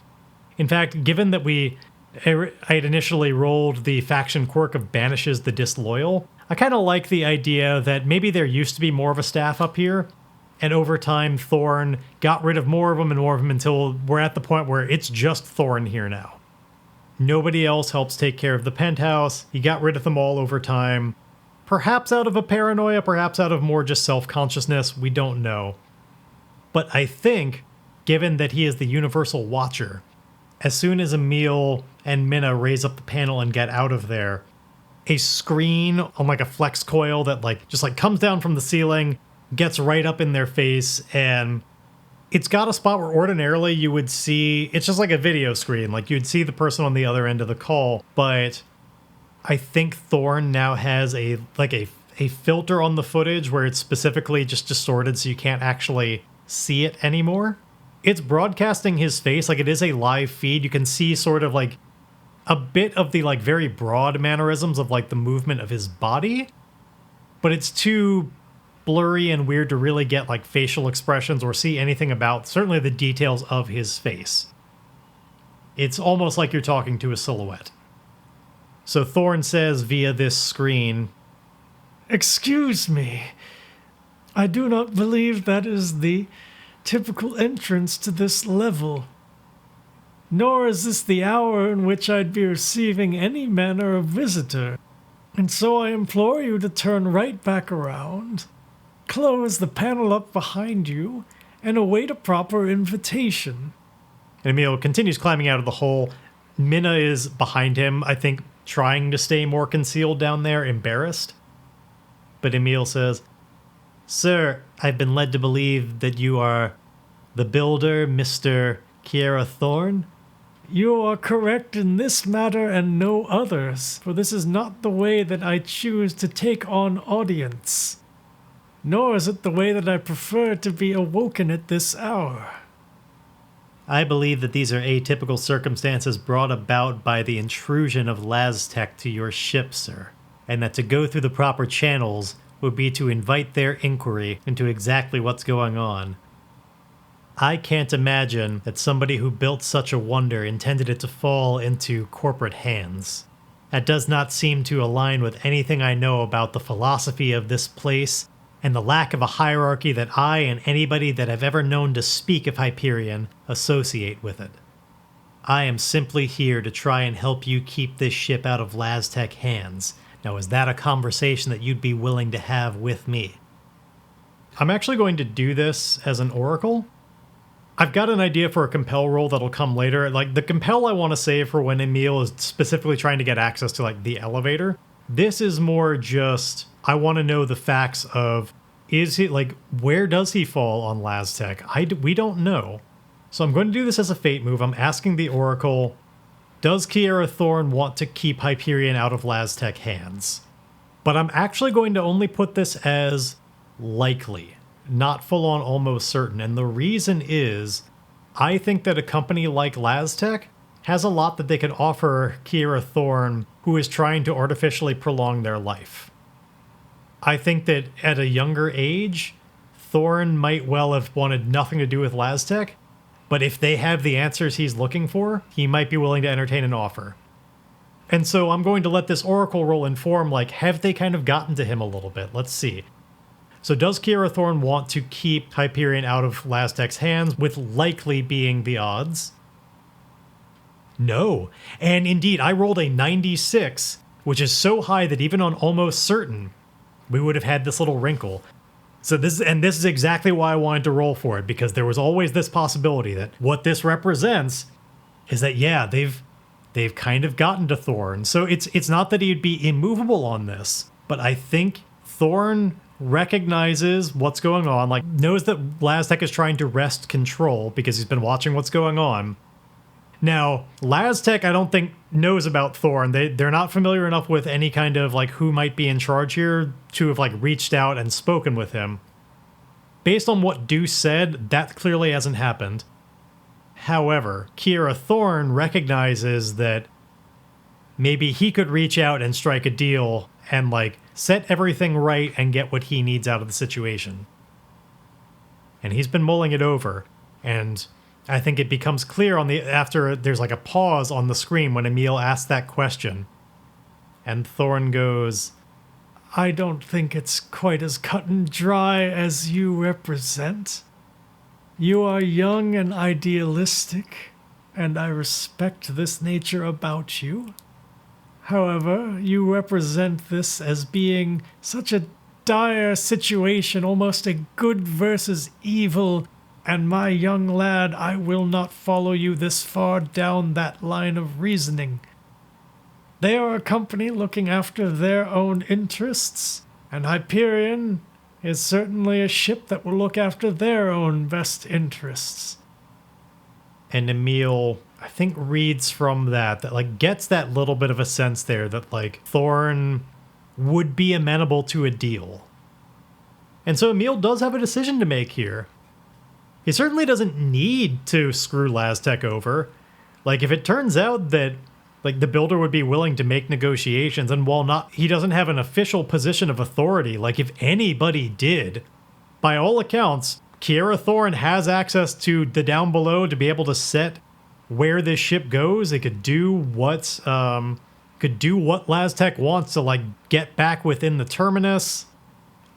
In fact, given that I had initially rolled the faction quirk of banishes the disloyal, I kind of like the idea that maybe there used to be more of a staff up here, and over time Thorn got rid of more of them and more of them until we're at the point where it's just Thorn here now. Nobody else helps take care of the penthouse. He got rid of them all over time. Perhaps out of a paranoia, perhaps out of more just self-consciousness, we don't know. But I think, given that he is the universal watcher, as soon as Emile and Mina raise up the panel and get out of there, a screen on like a flex coil that like just like comes down from the ceiling, gets right up in their face, and it's got a spot where ordinarily you would see, it's just like a video screen, like you'd see the person on the other end of the call, but I think Thorn now has a filter on the footage where it's specifically just distorted so you can't actually see it anymore. It's broadcasting his face, like it is a live feed. You can see sort of like a bit of the like very broad mannerisms of like the movement of his body, but it's too blurry and weird to really get like facial expressions or see anything about certainly the details of his face. It's almost like you're talking to a silhouette. So Thorn says via this screen, "Excuse me. I do not believe that is the typical entrance to this level. Nor is this the hour in which I'd be receiving any manner of visitor. And so I implore you to turn right back around, close the panel up behind you, and await a proper invitation." And Emile continues climbing out of the hole. Mina is behind him, I think, trying to stay more concealed down there, embarrassed. But Emile says, "Sir, I've been led to believe that you are the builder, Mr. Kiera Thorn?" "You are correct in this matter and no others, for this is not the way that I choose to take on audience. Nor is it the way that I prefer to be awoken at this hour." I believe that these are atypical circumstances brought about by the intrusion of Laztec to your ship, sir, and that to go through the proper channels would be to invite their inquiry into exactly what's going on. I can't imagine that somebody who built such a wonder intended it to fall into corporate hands. That does not seem to align with anything I know about the philosophy of this place and the lack of a hierarchy that I and anybody that I've ever known to speak of Hyperion associate with it. I am simply here to try and help you keep this ship out of Laztec hands. Now, is that a conversation that you'd be willing to have with me? I'm actually going to do this as an oracle. I've got an idea for a compel roll that'll come later. Like, the compel I want to save for when Emile is specifically trying to get access to, like, the elevator. This is more just, I want to know the facts of, is he, like, where does he fall on Laztec? We don't know. So I'm going to do this as a fate move. I'm asking the oracle, does Kiera Thorn want to keep Hyperion out of Laztec hands? But I'm actually going to only put this as likely, not full on almost certain. And the reason is, I think that a company like Laztec has a lot that they could offer Kiera Thorn, who is trying to artificially prolong their life. I think that at a younger age, Thorn might well have wanted nothing to do with Laztec, but if they have the answers he's looking for, he might be willing to entertain an offer. And so I'm going to let this oracle roll inform, like, have they kind of gotten to him a little bit? Let's see. So does Kiera Thorn want to keep Hyperion out of Laztec's hands, with likely being the odds? No. And indeed, I rolled a 96, which is so high that even on almost certain, we would have had this little wrinkle. So this is exactly why I wanted to roll for it, because there was always this possibility that what this represents is that, yeah, they've kind of gotten to Thorn. So it's not that he'd be immovable on this, but I think Thorn recognizes what's going on, like knows that Laztec is trying to wrest control because he's been watching what's going on. Now, Laztec, I don't think, knows about Thorn. They're not familiar enough with any kind of, like, who might be in charge here to have, like, reached out and spoken with him. Based on what Deuce said, that clearly hasn't happened. However, Kiera Thorn recognizes that maybe he could reach out and strike a deal and, like, set everything right and get what he needs out of the situation. And he's been mulling it over, and I think it becomes clear after there's like a pause on the screen when Emile asks that question. And Thorn goes, "I don't think it's quite as cut and dry as you represent. You are young and idealistic, and I respect this nature about you. However, you represent this as being such a dire situation, almost a good versus evil. And my young lad, I will not follow you this far down that line of reasoning. They are a company looking after their own interests, and Hyperion is certainly a ship that will look after their own best interests." And Emile, I think, reads from that like gets that little bit of a sense there that like Thorn would be amenable to a deal. And so Emile does have a decision to make here. He certainly doesn't need to screw Laztec over. Like, if it turns out that, like, the builder would be willing to make negotiations, and while he doesn't have an official position of authority, like, if anybody did, by all accounts, Kiera Thorn has access to the down below to be able to set where this ship goes. It could do what Laztec wants to like get back within the terminus.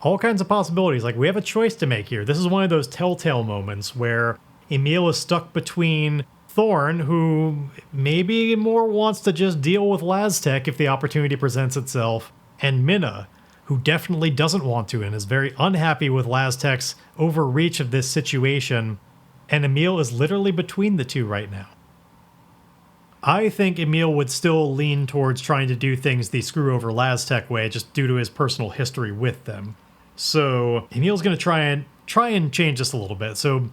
All kinds of possibilities. Like, we have a choice to make here. This is one of those telltale moments where Emile is stuck between Thorn, who maybe more wants to just deal with Laztec if the opportunity presents itself, and Mina, who definitely doesn't want to and is very unhappy with Laztec's overreach of this situation, and Emile is literally between the two right now. I think Emile would still lean towards trying to do things the screw over Laztec way, just due to his personal history with them. So Emile's going to try and change this a little bit. So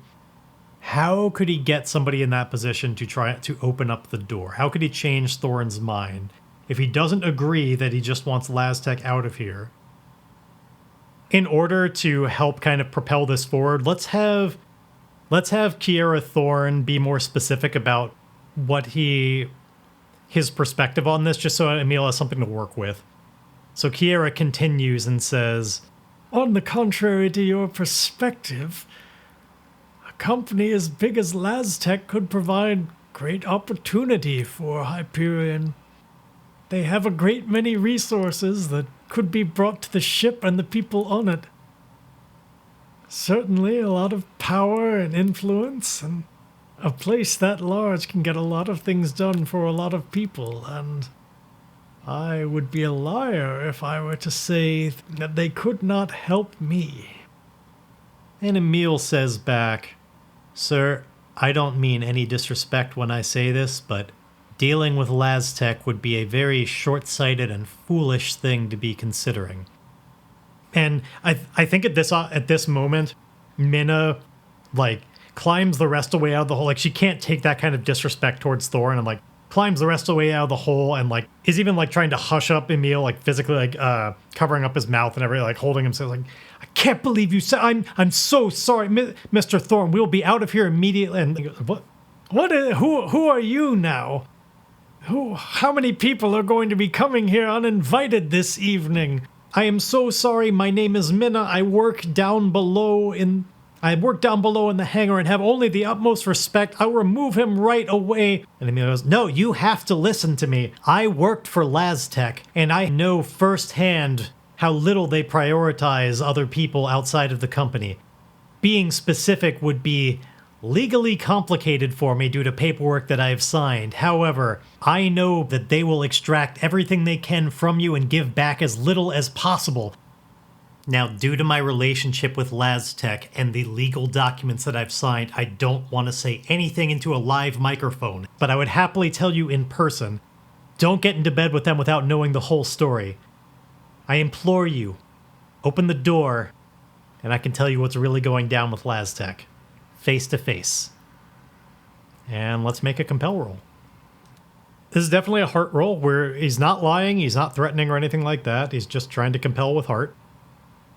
how could he get somebody in that position to try to open up the door? How could he change Thorn's mind if he doesn't agree that he just wants Laztec out of here? In order to help kind of propel this forward, let's have Kiera Thorn be more specific about what his perspective on this, just so Emile has something to work with. So Kiera continues and says, on the contrary to your perspective, a company as big as Laztec could provide great opportunity for Hyperion. They have a great many resources that could be brought to the ship and the people on it. Certainly a lot of power and influence, and a place that large can get a lot of things done for a lot of people, and I would be a liar if I were to say that they could not help me. And Emile says back, Sir, I don't mean any disrespect when I say this, but dealing with Laztec would be a very short-sighted and foolish thing to be considering. And I think at this moment, Mina, like, climbs the rest of the way out of the hole. Like, she can't take that kind of disrespect towards Thorn, and like climbs the rest of the way out of the hole, and like is even like trying to hush up Emile, like physically, like covering up his mouth and everything, like holding him. So like, I can't believe you said. I'm so sorry, Mr. Thorn. We'll be out of here immediately. And who are you now? How many people are going to be coming here uninvited this evening? I am so sorry. My name is Mina. I work down below in the hangar and have only the utmost respect. I'll remove him right away. And Emile goes, no, you have to listen to me. I worked for Laztec, and I know firsthand how little they prioritize other people outside of the company. Being specific would be legally complicated for me due to paperwork that I've signed. However, I know that they will extract everything they can from you and give back as little as possible. Now, due to my relationship with Laztec and the legal documents that I've signed, I don't want to say anything into a live microphone, but I would happily tell you in person, don't get into bed with them without knowing the whole story. I implore you, open the door, and I can tell you what's really going down with Laztec. Face to face. And let's make a compel roll. This is definitely a heart roll where he's not lying, he's not threatening or anything like that. He's just trying to compel with heart.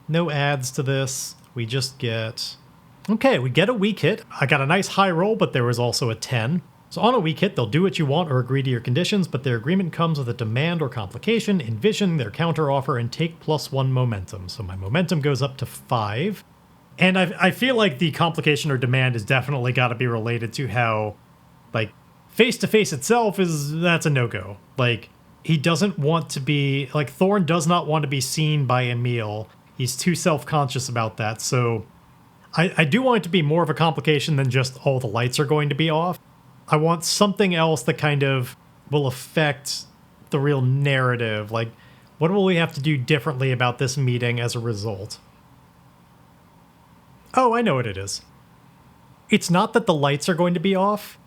No adds to this. We just get... Okay, we get a weak hit. I got a nice high roll, but there was also a 10. So on a weak hit, they'll do what you want or agree to your conditions, but their agreement comes with a demand or complication, envision their counteroffer, and take +1 momentum. So my momentum goes up to 5. And I feel like the complication or demand has definitely got to be related to how, like, face-to-face itself that's a no-go. Like, he doesn't want to be... Like, Thorn does not want to be seen by Emile. He's too self-conscious about that, so I do want it to be more of a complication than just all the lights are going to be off. I want something else that kind of will affect the real narrative. Like, what will we have to do differently about this meeting as a result? Oh, I know what it is. It's not that the lights are going to be off.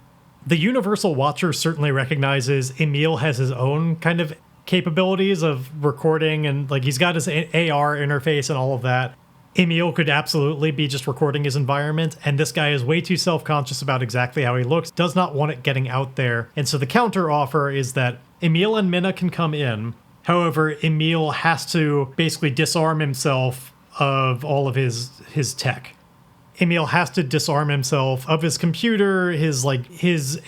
The Universal Watcher certainly recognizes Emile has his own kind of capabilities of recording, and like he's got his AR interface and all of that. Emile could absolutely be just recording his environment, and this guy is way too self-conscious about exactly how he looks, does not want it getting out there. And so the counter offer is that Emile and Mina can come in. However, Emile has to basically disarm himself of all of his tech. Emile has to disarm himself of his computer, his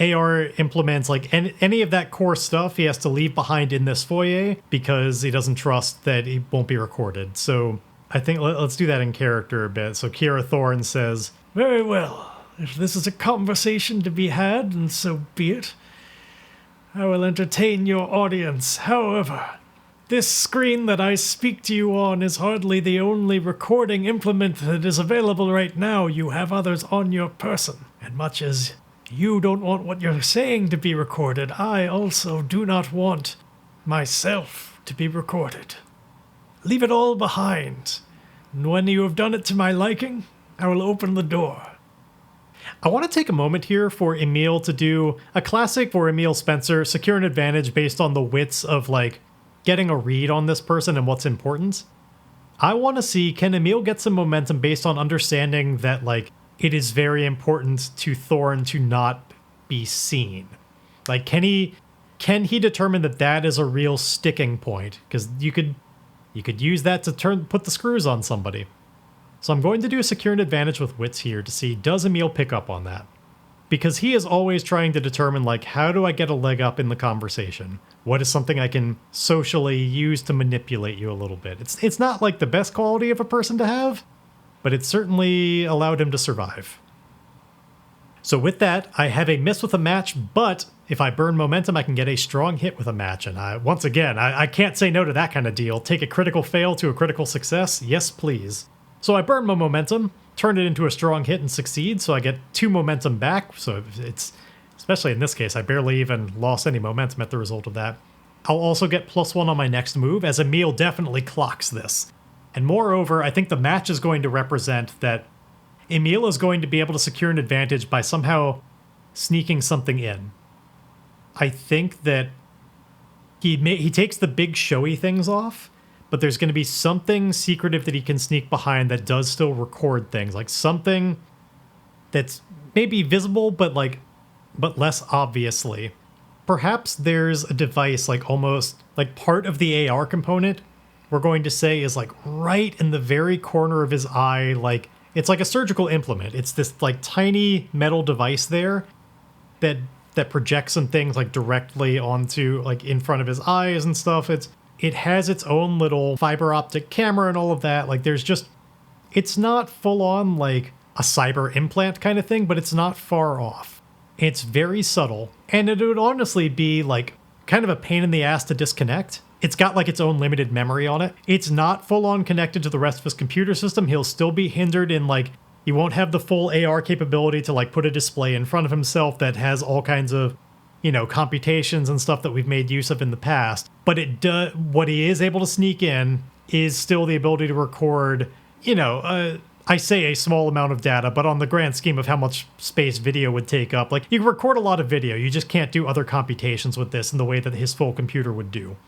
AR implements, like any of that core stuff he has to leave behind in this foyer because he doesn't trust that he won't be recorded. So I think let's do that in character a bit. So Kiera Thorn says, very well. If this is a conversation to be had, then so be it. I will entertain your audience. However, this screen that I speak to you on is hardly the only recording implement that is available right now. You have others on your person. And much as you don't want what you're saying to be recorded, I also do not want myself to be recorded. Leave it all behind. And when you have done it to my liking, I will open the door. I want to take a moment here for Emile to do a classic for Emile Spencer, secure an advantage based on the wits of, like, getting a read on this person and what's important. I want to see, can Emile get some momentum based on understanding that, like, it is very important to Thorn to not be seen? Like, can he determine that that is a real sticking point? Because you could use that to put the screws on somebody. So I'm going to do a secure an advantage with wits here to see, does Emile pick up on that? Because he is always trying to determine, like, how do I get a leg up in the conversation? What is something I can socially use to manipulate you a little bit? It's not like the best quality of a person to have, but it certainly allowed him to survive. So with that, I have a miss with a match, but if I burn momentum, I can get a strong hit with a match. And once again, I can't say no to that kind of deal. Take a critical fail to a critical success? Yes, please. So I burn my momentum, turn it into a strong hit and succeed, so I get 2 momentum back. So it's, especially in this case, I barely even lost any momentum at the result of that. I'll also get +1 on my next move, as Emile definitely clocks this. And moreover, I think the match is going to represent that Emile is going to be able to secure an advantage by somehow sneaking something in. I think that he takes the big showy things off, but there's going to be something secretive that he can sneak behind that does still record things, like something that's maybe visible, but less obviously. Perhaps there's a device, like almost like part of the AR component, we're going to say is like right in the very corner of his eye, like it's like a surgical implement. It's this like tiny metal device there that projects some things like directly onto, like, in front of his eyes and stuff. It has its own little fiber optic camera and all of that. Like, it's not full on like a cyber implant kind of thing, but it's not far off. It's very subtle, and it would honestly be like kind of a pain in the ass to disconnect. It's got like its own limited memory on it. It's not full on connected to the rest of his computer system. He'll still be hindered in, like, he won't have the full AR capability to like put a display in front of himself that has all kinds of, you know, computations and stuff that we've made use of in the past. But what he is able to sneak in is still the ability to record, you know, I say a small amount of data, but on the grand scheme of how much space video would take up, like, you can record a lot of video, you just can't do other computations with this in the way that his full computer would do.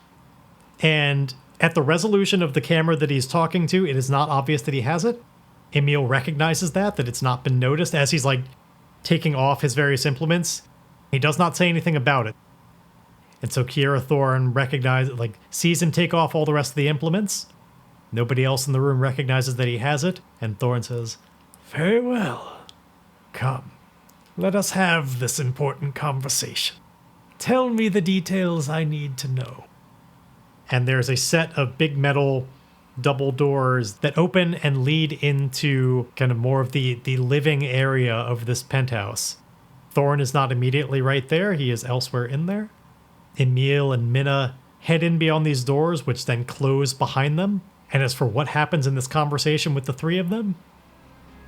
And at the resolution of the camera that he's talking to, it is not obvious that he has it. Emile recognizes that it's not been noticed as he's like taking off his various implements. He does not say anything about it. And so Kiera Thorn sees him take off all the rest of the implements. Nobody else in the room recognizes that he has it, and Thorn says, "Very well. Come, let us have this important conversation. Tell me the details I need to know." And there's a set of big metal double doors that open and lead into kind of more of the living area of this penthouse. Thorn is not immediately right there. He is elsewhere in there. Emile and Mina head in beyond these doors, which then close behind them. And as for what happens in this conversation with the three of them,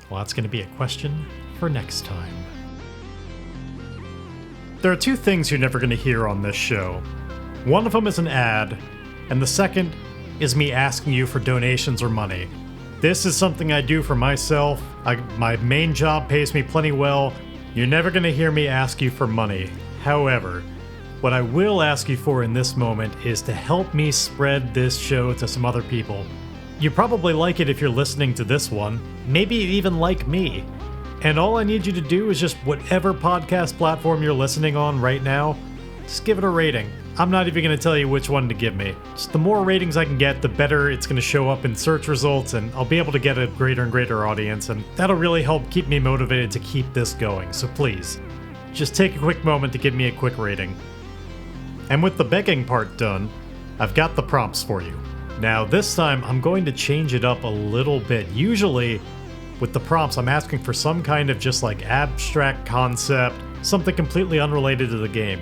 well, that's going to be a question for next time. There are 2 things you're never going to hear on this show. One of them is an ad, and the second is me asking you for donations or money. This is something I do for myself. My main job pays me plenty well. You're never going to hear me ask you for money. However, what I will ask you for in this moment is to help me spread this show to some other people. You probably like it if you're listening to this one, maybe even like me. And all I need you to do is just whatever podcast platform you're listening on right now, just give it a rating. I'm not even going to tell you which one to give me. Just the more ratings I can get, the better it's going to show up in search results, and I'll be able to get a greater and greater audience, and that'll really help keep me motivated to keep this going. So please, just take a quick moment to give me a quick rating. And with the begging part done, I've got the prompts for you. Now this time I'm going to change it up a little bit. Usually With the prompts, I'm asking for some kind of just like abstract concept, something completely unrelated to the game.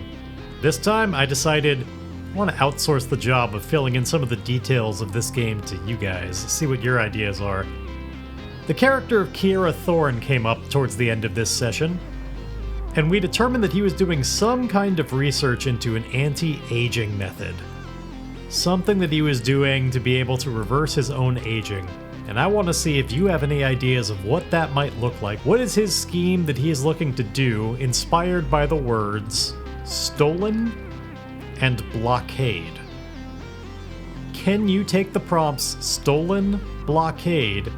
This time, I decided I want to outsource the job of filling in some of the details of this game to you guys, see what your ideas are. The character of Kiera Thorn came up towards the end of this session, and we determined that he was doing some kind of research into an anti-aging method. Something that he was doing to be able to reverse his own aging. And I want to see if you have any ideas of what that might look like. What is his scheme that he is looking to do, inspired by the words stolen and blockade? Can you take the prompts stolen, blockade,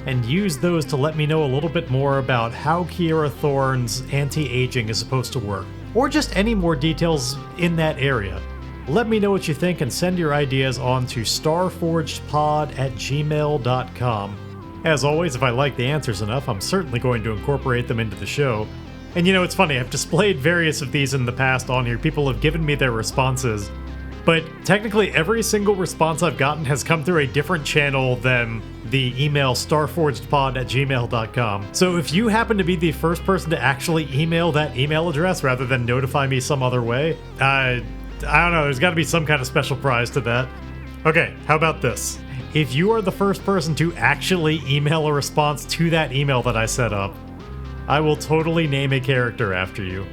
and use those to let me know a little bit more about how Kiera Thorn's anti-aging is supposed to work? Or just any more details in that area. Let me know what you think and send your ideas on to starforgedpod@gmail.com. As always, if I like the answers enough, I'm certainly going to incorporate them into the show. And you know, it's funny, I've displayed various of these in the past on here. People have given me their responses, but technically every single response I've gotten has come through a different channel than the email starforgedpod@gmail.com. So if you happen to be the first person to actually email that email address rather than notify me some other way, I don't know, there's got to be some kind of special prize to that. Okay, how about this? If you are the first person to actually email a response to that email that I set up, I will totally name a character after you.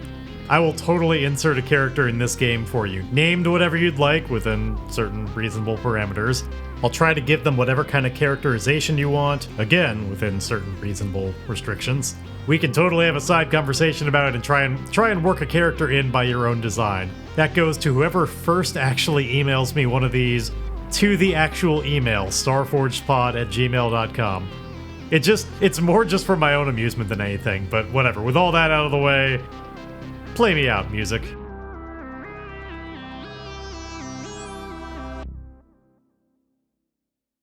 I will totally insert a character in this game for you, named whatever you'd like within certain reasonable parameters. I'll try to give them whatever kind of characterization you want, again, within certain reasonable restrictions. We can totally have a side conversation about it and try and work a character in by your own design. That goes to whoever first actually emails me one of these to the actual email, starforgedpod@gmail.com. It's more just for my own amusement than anything, but whatever. With all that out of the way, play me out, music.